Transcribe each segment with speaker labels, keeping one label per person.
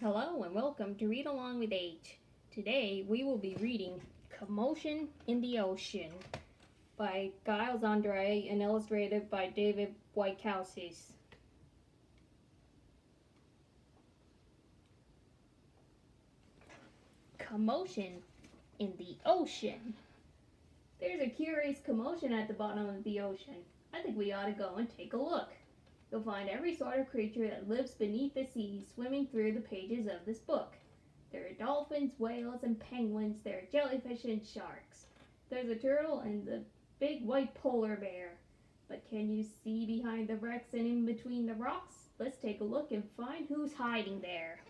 Speaker 1: Hello and welcome to Read Along with H. Today we will be reading Commotion in the Ocean by Giles Andre and illustrated by David Wojciechowski. Commotion in the Ocean. There's a curious commotion at the bottom of the ocean. I think we ought to go and take a look. You'll find every sort of creature that lives beneath the sea swimming through the pages of this book. There are dolphins, whales, and penguins. There are jellyfish and sharks. There's a turtle and the big white polar bear. But can you see behind the wrecks and in between the rocks? Let's take a look and find who's hiding there.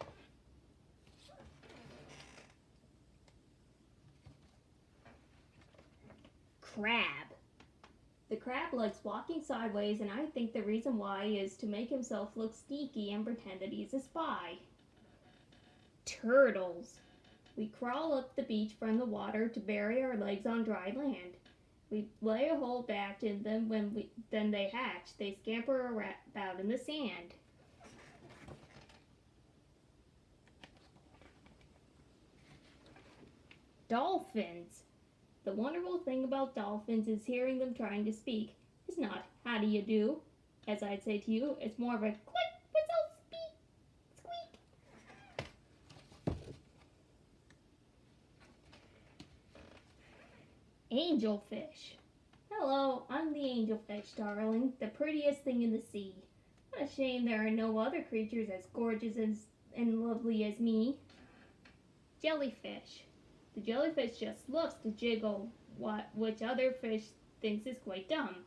Speaker 1: Crab. The crab likes walking sideways, and I think the reason why is to make himself look sneaky and pretend that he's a spy. Turtles. We crawl up the beach from the water to bury our legs on dry land. We lay a hole back, and then they hatch. They scamper about in the sand. Dolphins. The wonderful thing about dolphins is hearing them trying to speak. It's not, how do you do? As I'd say to you, it's more of a click, whistle, squeak. Angelfish. Hello, I'm the angelfish, darling, the prettiest thing in the sea. What a shame there are no other creatures as gorgeous and lovely as me. Jellyfish. The jellyfish just loves to jiggle, which other fish thinks is quite dumb.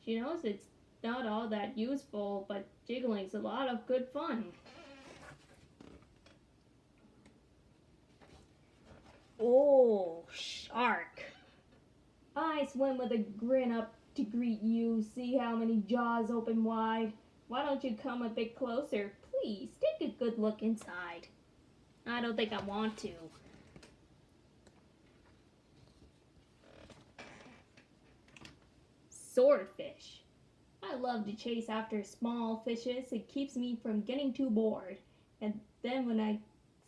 Speaker 1: She knows it's not all that useful, but jiggling's a lot of good fun. Oh, shark. I swim with a grin up to greet you. See how many jaws open wide. Why don't you come a bit closer? Please, take a good look inside. I don't think I want to. Swordfish. I love to chase after small fishes. It keeps me from getting too bored. And then when I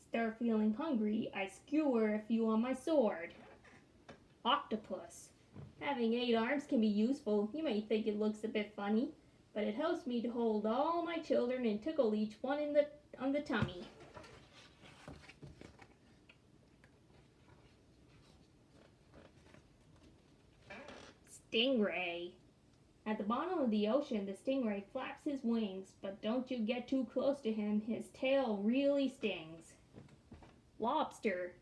Speaker 1: start feeling hungry, I skewer a few on my sword. Octopus. Having 8 arms can be useful. You may think it looks a bit funny, but it helps me to hold all my children and tickle each one on the tummy. Stingray. At the bottom of the ocean, the stingray flaps his wings, but don't you get too close to him. His tail really stings. Lobster.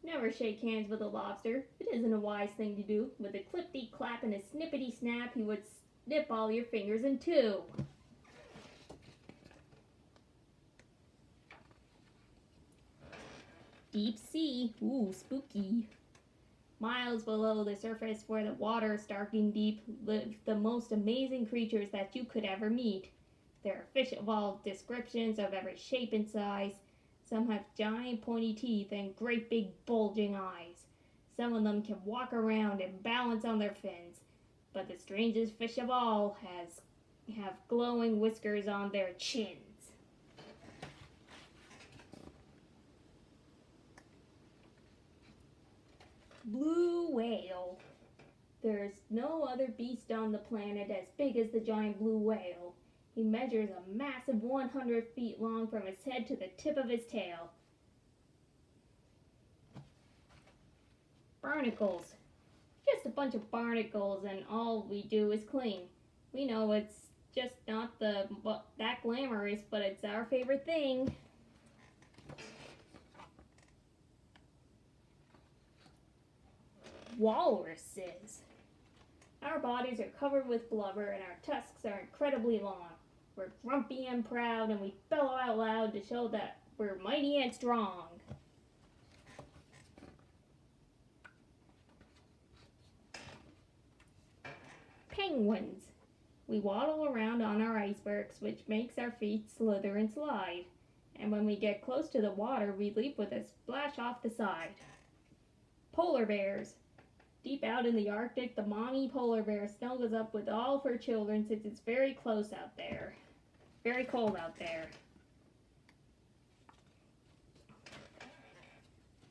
Speaker 1: Never shake hands with a lobster. It isn't a wise thing to do. With a clippity-clap and a snippity-snap, he would snip all your fingers in two. Deep sea. Ooh, spooky. Miles below the surface, where the water is dark and deep, live the most amazing creatures that you could ever meet. There are fish of all descriptions, of every shape and size. Some have giant pointy teeth and great big bulging eyes. Some of them can walk around and balance on their fins. But the strangest fish of all have glowing whiskers on their chins. Blue whale. There's no other beast on the planet as big as the giant blue whale. He measures a massive 100 feet long from his head to the tip of his tail. Barnacles. Just a bunch of barnacles, and all we do is clean. We know it's just not that glamorous, but it's our favorite thing. Walruses. Our bodies are covered with blubber and our tusks are incredibly long. We're grumpy and proud, and we bellow out loud to show that we're mighty and strong. Penguins. We waddle around on our icebergs, which makes our feet slither and slide. And when we get close to the water, we leap with a splash off the side. Polar bears. Deep out in the Arctic, the mommy polar bear snuggles up with all of her children since it's very close out there. Very cold out there.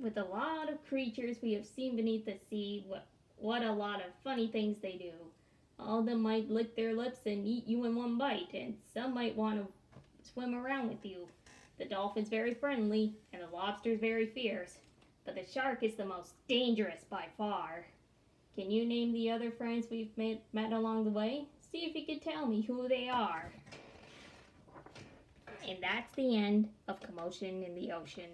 Speaker 1: With a lot of creatures we have seen beneath the sea, what a lot of funny things they do. All of them might lick their lips and eat you in one bite, and some might want to swim around with you. The dolphin's very friendly, and the lobster's very fierce, but the shark is the most dangerous by far. Can you name the other friends we've met along the way? See if you can tell me who they are. And that's the end of Commotion in the Ocean.